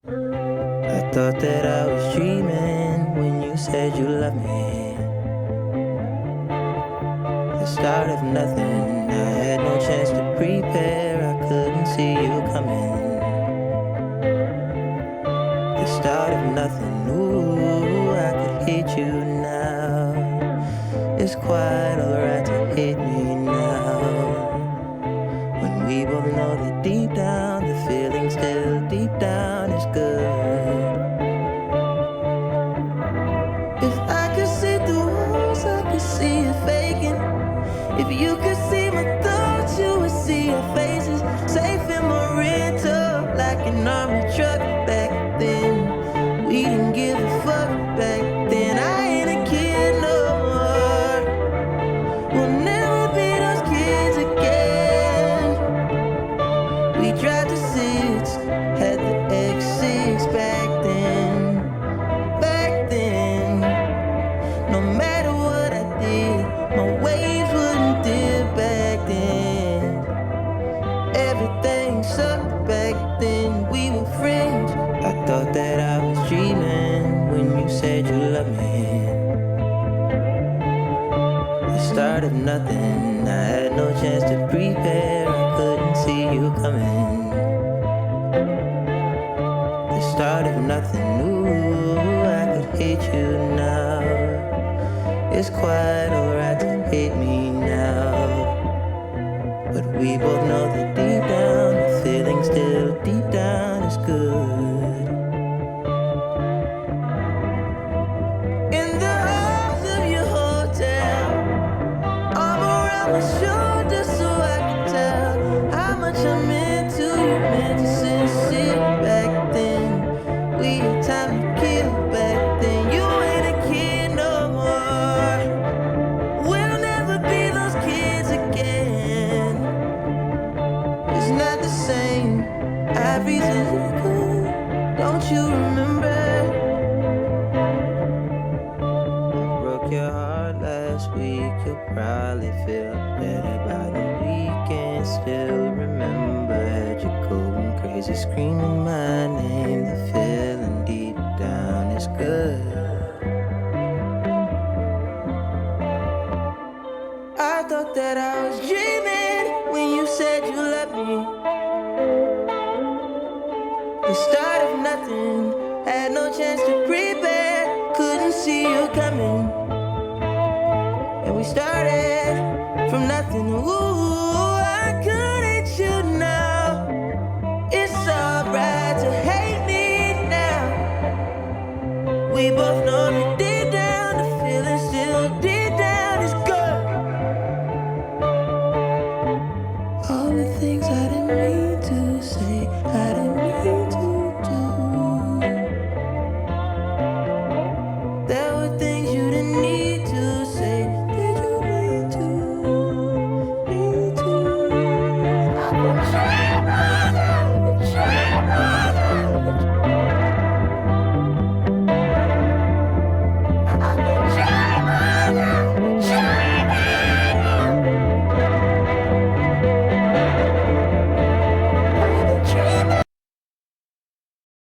I thought that I was dreaming when you said you loved me. The start of nothing, I had no chance to prepare, I couldn't see you coming. The start of nothing, ooh, I could hate you now. It's quite alright to hate me now. When we both know that deep down, the feeling still deep down is good. If I could see through walls, I could see it faking. If you could see my thoughts, you would see our faces. Safe in my rental, like an army truck back then. We didn't give a fuck back then. I ain't a kid no more. We'll never be those kids again. We tried to six, had the X6 back then. Back then, no matter what I did, my waves wouldn't dip back then. Everything sucked back then, we were friends. I thought that I was dreaming when you said you loved me. The start of nothing, I had no chance to prepare, I couldn't see you coming. The start of nothing, ooh, I could hate you now. It's quite alright to hate me now. But we both know that deep down, the feeling still deep down is good. In the halls of your hotel, arm around my shoulder so I could tell how much I meant to you, meant to sincere back then. We had time to kill back then. You ain't a kid no more. We'll never be those kids again. It's not the same. I've reasons to go. Don't you remember? I broke your heart last week. You'll probably feel better by the weekend. Still remember, had you going crazy, screaming my name. The feeling deep down is good. I thought that I was dreaming when you said you loved me. The start of nothing, had no chance to prepare, couldn't see you coming. And we started from nothing.